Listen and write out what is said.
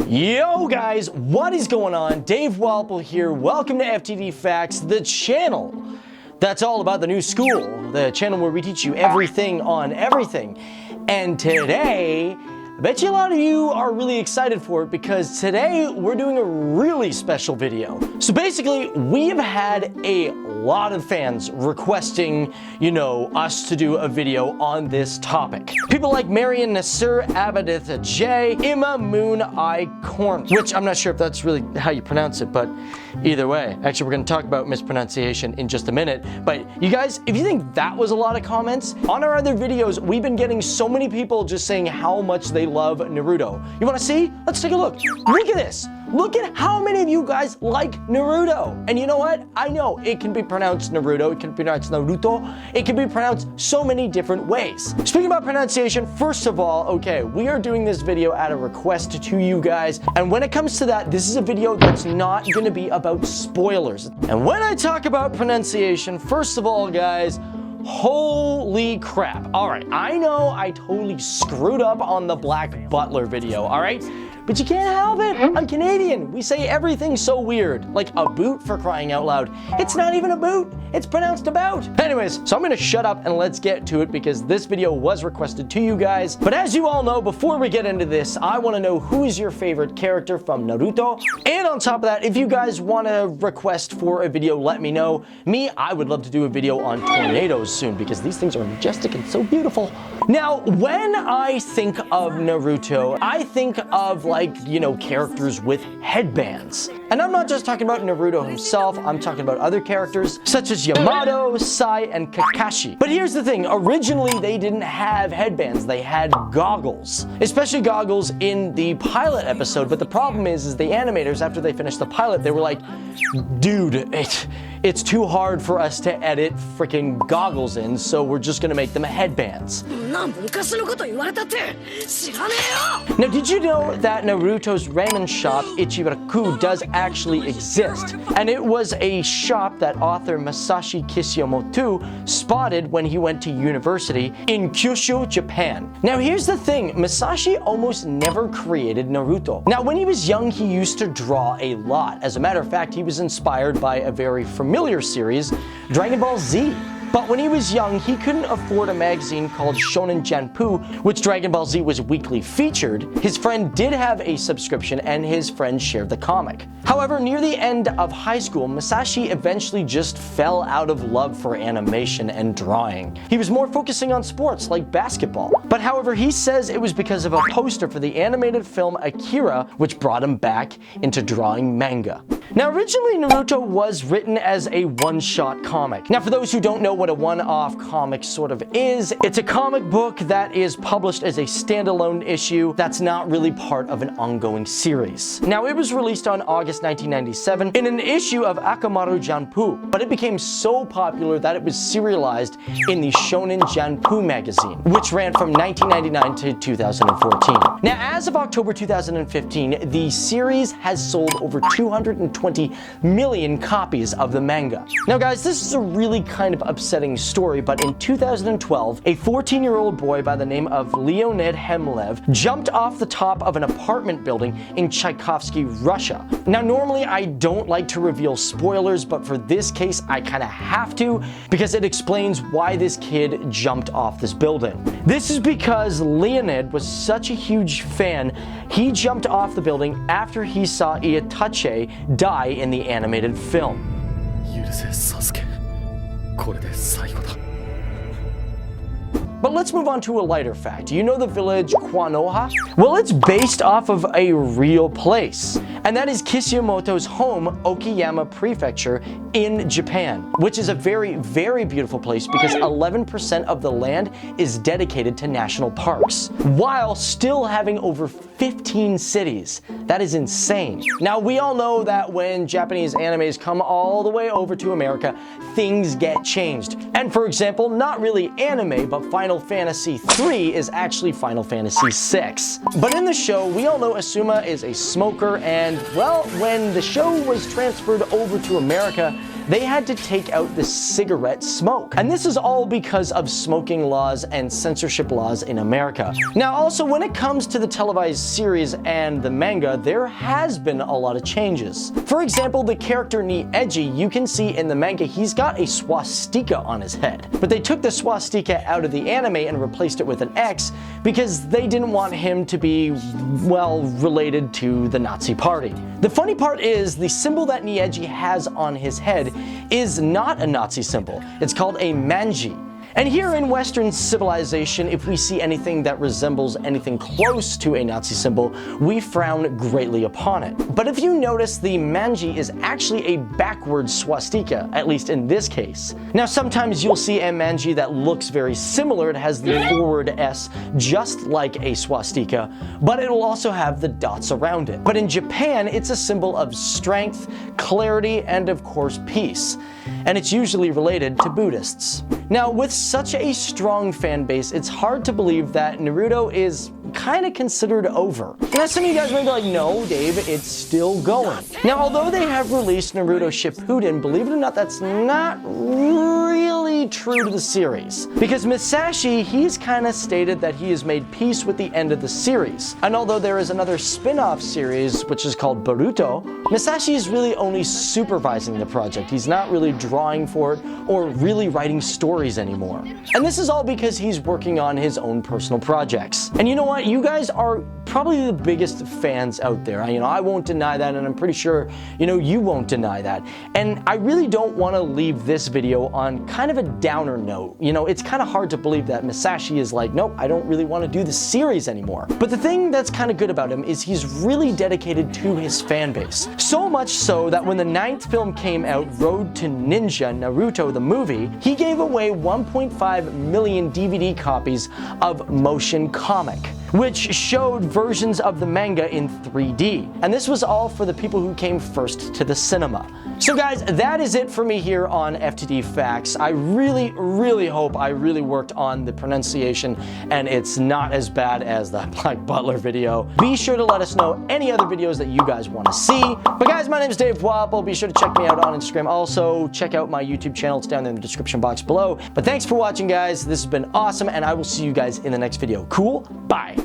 Yo guys, what is going on? Dave Walpole here. Welcome to FTD Facts, the channel that's all about the new school, the channel where we teach you everything on everything. And today, I bet you a lot of you are really excited for it because today we're doing a really special video. So basically, we've had a lot of fans requesting, us to do a video on this topic. People like Marian Nasir, Abaditha J, Imma Moon I Korn, which I'm not sure if that's really how you pronounce it, but either way. Actually, we're going to talk about mispronunciation in just a minute. But you guys, if you think that was a lot of comments, on our other videos, we've been getting so many people just saying how much they love Naruto. You want to see? Let's take a look. Look at this. Look at how many of you guys like Naruto. And you know what? I know it can be pronounced Naruto, it can be pronounced Naruto, it can be pronounced so many different ways. Speaking about pronunciation, first of all, okay, we are doing this video at a request to you guys. And when it comes to that, this is a video that's not going to be about spoilers. And when I talk about pronunciation, first of all, guys, holy crap. All right, I know I totally screwed up on the Black Butler video, all right? But you can't help it. I'm Canadian. We say everything so weird. Like a boot, for crying out loud. It's not even a boot. It's pronounced about. Anyways, so I'm gonna shut up and let's get to it because this video was requested to you guys. But as you all know, before we get into this, I wanna know who is your favorite character from Naruto. And on top of that, if you guys wanna request for a video, let me know. Me, I would love to do a video on tornadoes soon because these things are majestic and so beautiful. Now, when I think of Naruto, I think of characters with headbands. And I'm not just talking about Naruto himself, I'm talking about other characters such as Yamato, Sai, and Kakashi. But here's the thing, originally they didn't have headbands, they had goggles. Especially goggles in the pilot episode, but the problem is the animators, after they finished the pilot, they were like, dude, it's too hard for us to edit freaking goggles in, so we're just gonna make them headbands. Now, did you know that Naruto's ramen shop, Ichiraku, does actually exist? And it was a shop that author Masashi Kishimoto spotted when he went to university in Kyushu, Japan. Now, here's the thing, Masashi almost never created Naruto. Now, when he was young, he used to draw a lot. As a matter of fact, he was inspired by a very familiar series, Dragon Ball Z. But when he was young, he couldn't afford a magazine called Shonen Jump, which Dragon Ball Z was weekly featured. His friend did have a subscription and his friend shared the comic. However, near the end of high school, Masashi eventually just fell out of love for animation and drawing. He was more focusing on sports like basketball. But however, he says it was because of a poster for the animated film Akira, which brought him back into drawing manga. Now, originally Naruto was written as a one-shot comic. Now, for those who don't know what a one-off comic sort of is, it's a comic book that is published as a standalone issue that's not really part of an ongoing series. Now, it was released on August 1997 in an issue of Akamaru Janpu, but it became so popular that it was serialized in the Shonen Jump magazine, which ran from 1999 to 2014. Now, as of October 2015, the series has sold over 220 million copies of the manga. Now, guys, this is a really kind of upsetting story, but in 2012, a 14-year-old boy by the name of Leonid Hemlev jumped off the top of an apartment building in Tchaikovsky, Russia. Now, normally I don't like to reveal spoilers, but for this case, I kind of have to because it explains why this kid jumped off this building. This is because Leonid was such a huge fan, he jumped off the building after he saw Itachi die in the animated film. But let's move on to a lighter fact. Do you know the village Konoha? Well, it's based off of a real place, and that is Kishimoto's home, Okayama Prefecture in Japan, which is a very, very beautiful place because 11% of the land is dedicated to national parks, while still having over 15 cities. That is insane. Now, we all know that when Japanese animes come all the way over to America, things get changed. And for example, not really anime, but Final Fantasy III is actually Final Fantasy VI. But in the show, we all know Asuma is a smoker, and well, when the show was transferred over to America, they had to take out the cigarette smoke. And this is all because of smoking laws and censorship laws in America. Now also, when it comes to the televised series and the manga, there has been a lot of changes. For example, the character Nieji, you can see in the manga he's got a swastika on his head. But they took the swastika out of the anime and replaced it with an X because they didn't want him to be, well, related to the Nazi party. The funny part is the symbol that Nieji has on his head is not a Nazi symbol. It's called a manji. And here in Western civilization, if we see anything that resembles anything close to a Nazi symbol, we frown greatly upon it. But if you notice, the manji is actually a backwards swastika, at least in this case. Now sometimes you'll see a manji that looks very similar. It has the forward S just like a swastika, but it'll also have the dots around it. But in Japan, it's a symbol of strength, clarity, and of course peace. And it's usually related to Buddhists. Now, with such a strong fan base, it's hard to believe that Naruto is kind of considered over. Now, some of you guys might be like, no, Dave, it's still going. Now, although they have released Naruto Shippuden, believe it or not, that's not really true to the series. Because Masashi, he's kind of stated that he has made peace with the end of the series. And although there is another spin-off series, which is called Boruto, Masashi is really only supervising the project. He's not really drawing for it or really writing stories anymore. And this is all because he's working on his own personal projects. And you know what? You guys are probably the biggest fans out there. I won't deny that, and I'm pretty sure, you won't deny that. And I really don't want to leave this video on kind of a downer note. It's kind of hard to believe that Masashi is like, nope, I don't really want to do the series anymore. But the thing that's kind of good about him is he's really dedicated to his fan base. So much so that when the 9th film came out, Road to Ninja Naruto the movie, he gave away 1.5 million DVD copies of Motion Comic, which showed versions of the manga in 3D. And this was all for the people who came first to the cinema. So guys, that is it for me here on FTD Facts. I really, really hope I really worked on the pronunciation and it's not as bad as the Black Butler video. Be sure to let us know any other videos that you guys want to see. But guys, my name is Dave Wapple. Be sure to check me out on Instagram. Also, check out my YouTube channel. It's down there in the description box below. But thanks for watching, guys. This has been awesome, and I will see you guys in the next video. Cool? Bye.